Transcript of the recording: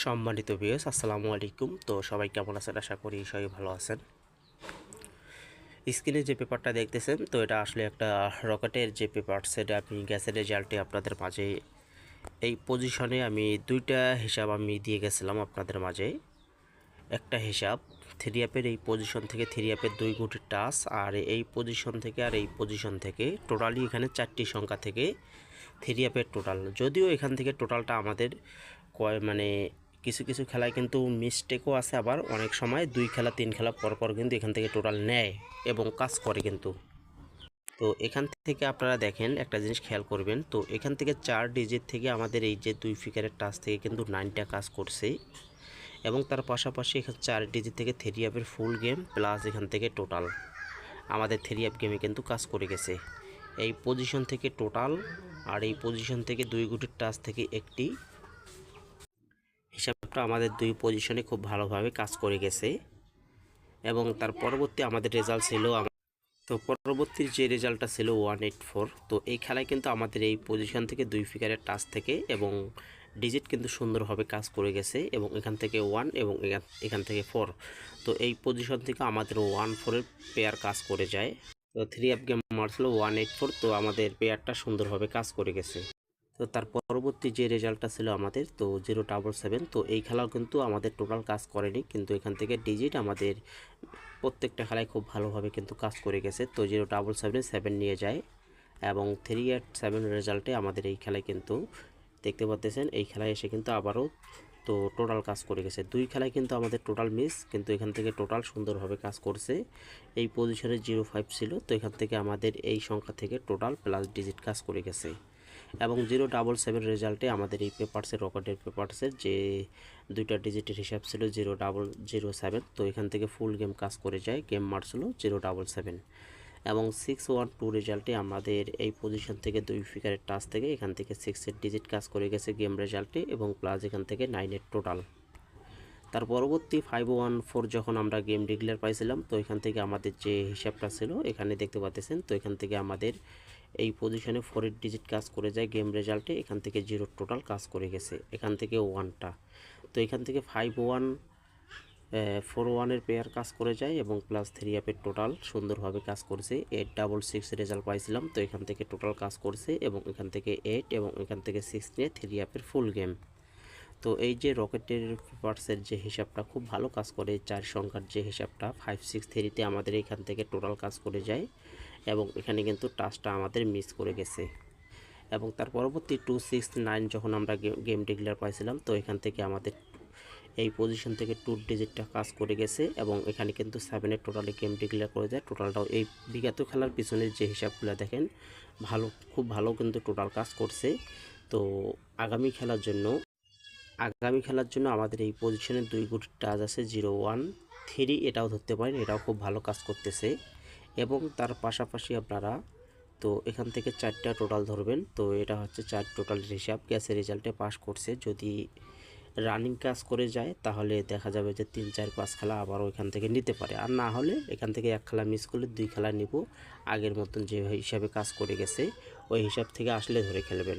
সম্মানিত ভিউয়ার্স, আসসালামু আলাইকুম। তো সবাই কেমন আছেন? আশা করি সবাই ভালো আছেন। স্ক্রিনে যে পেপারটা দেখতেছেন, তো এটা আসলে একটা রকেটের যে পেপার, সেটা আমি গ্যাসের রেজাল্টে আপনাদের মাঝে এই পজিশনে আমি দুইটা হিসাব আমি দিয়ে গেছিলাম আপনাদের মাঝে। একটা হিসাব থ্রি অ্যাপের এই পজিশন থেকে থ্রি অ্যাপের 2 গুটির টাচ, আর এই পজিশন থেকে আর এই পজিশন থেকে টোটালি এখানে 4টি সংখ্যা থেকে থ্রি অ্যাপের টোটাল। যদিও এখান থেকে টোটালটা আমাদের মানে কিছু কিছু খেলায় কিন্তু মিস্টেকও আছে, আবার অনেক সময় 2 খেলা 3 খেলা পরপর কিন্তু এখান থেকে টোটাল নেয় এবং কাজ করে কিন্তু। তো এখান থেকে আপনারা দেখেন একটা জিনিস খেয়াল করবেন, তো এখান থেকে 4 ডিজিট থেকে আমাদের এই যে 2 ফিগারের টাচ থেকে কিন্তু 9টা কাজ করছে, এবং তার পাশাপাশি এখানে 4 ডিজিট থেকে থ্রি অ্যাপের ফুল গেম প্লাস এখান থেকে টোটাল আমাদের থ্রি অ্যাপ গেমে কিন্তু কাজ করে গেছে। এই পজিশন থেকে টোটাল আর এই পজিশন থেকে 2 গুটির টাচ থেকে একটি হিসাবটা আমাদের 2 পজিশনে খুব ভালোভাবে কাজ করে গেছে। এবং তার পরবর্তী আমাদের রেজাল্ট ছিল, তো পরবর্তী যে রেজাল্টটা ছিল 184। তো এই খেলায় কিন্তু আমাদের এই পজিশন থেকে 2 ফিগারের টাচ থেকে এবং ডিজিট কিন্তু সুন্দরভাবে কাজ করে গেছে, এবং এখান থেকে 1 এবং এখান থেকে 4। তো এই পজিশন থেকে আমাদের 1-4 এর পেয়ার কাজ করে যায়। তো থ্রি অ্যাপ গেম মারছিল 184, তো আমাদের পেয়ারটা সুন্দরভাবে কাজ করে গেছে। তো তার পরবর্তী যে রেজাল্টটা ছিল আমাদের, তো 077। তো এই খেলাও কিন্তু আমাদের টোটাল কাজ করেনি, কিন্তু এখান থেকে ডিজিট আমাদের প্রত্যেকটা খেলায় খুব ভালোভাবে কিন্তু কাজ করে গেছে। তো 077 7 নিয়ে যায়, এবং 387 রেজাল্টে আমাদের এই খেলায় কিন্তু দেখতে পাচ্ছেন, এই খেলায় এসে কিন্তু আবারও তো টোটাল কাজ করে গেছে। 2 খেলায় কিন্তু আমাদের টোটাল মিস, কিন্তু এখান থেকে টোটাল সুন্দরভাবে কাজ করছে। এই পজিশনে 05 ছিল, তো এখান থেকে আমাদের এই সংখ্যা থেকে টোটাল প্লাস ডিজিট কাজ করে গেছে। এবং 077 রেজাল্টে আমাদের এই পেপারসের রকেটের পেপারসের যে 2টা ডিজিটের হিসাব ছিল 0007। তো এখান থেকে ফুল গেম কাজ করে যায়, গেম মারছিল 077। এবং 612 রেজাল্টে আমাদের এই পজিশন থেকে 2 ফিগারের টাচ থেকে এখান থেকে 6-এর ডিজিট কাজ করে গেছে গেম রেজাল্টে, এবং প্লাস এখান থেকে 9-এর টোটাল। তার পরবর্তী 514 যখন আমরা গেম ডিক্লেয়ার পাইছিলাম, তো এখান থেকে আমাদের যে হিসাবটা ছিল এখানে দেখতে পাচ্ছেন, তো এখান থেকে আমাদের এই পজিশনে 4-এর ডিজিট কাজ করে যায় গেম রেজাল্টে, এখান থেকে 0 টোটাল কাজ করে গেছে, এখান থেকে 1টা। তো এখান থেকে 5141 পেয়ার কাজ করে যায়, এবং প্লাস থ্রি অ্যাপের টোটাল সুন্দরভাবে কাজ করছে। 866 রেজাল্ট পাইছিলাম, তো এখান থেকে টোটাল কাজ করছে, এবং এখান থেকে 8 এবং এখান থেকে 6 নিয়ে থ্রি অ্যাপের ফুল গেম। তো এই যে রকেটের পেপারসের যে হিসাবটা খুব ভালো কাজ করে, 4 সংখ্যার যে হিসাবটা 563-তে আমাদের এখান থেকে টোটাল কাজ করে যায়, এবং এখানে কিন্তু টাচটা আমাদের মিস করে গেছে। এবং তার পরবর্তী 269 যখন আমরা গেম ডিক্লেয়ার পাইছিলাম, তো এখান থেকে আমাদের এই পজিশন থেকে 2 ডিজিটটা কাজ করে গেছে, এবং এখানে কিন্তু 7-এর টোটালি গেম ডিক্লেয়ার করে যায়। টোটালটাও এই বিগত খেলার পিছনে যে হিসাবগুলো দেখেন খুব ভালো কিন্তু টোটাল কাজ করছে। তো আগামী খেলার জন্য আমাদের এই পজিশনে 2 গুটির টাচ আছে 013, এটাও ধরতে পারেন, এটাও খুব ভালো কাজ করতেছে। এবং তার পাশাপাশি আপনারা তো এখান থেকে 4টা টোটাল ধরবেন, তো এটা হচ্ছে 4 টোটালের হিসাব। গ্যাসের রেজাল্টে পাস করছে। যদি রানিং কাজ করে যায় তাহলে দেখা যাবে যে 3 4 5 খেলা আবারও এখান থেকে নিতে পারে, আর না হলে এখান থেকে 1 খেলা মিস করলে 2 খেলা নিব। আগের মতন যে হিসাবে কাজ করে গেছে ওই হিসাব থেকে আসলে ধরে খেলবেন।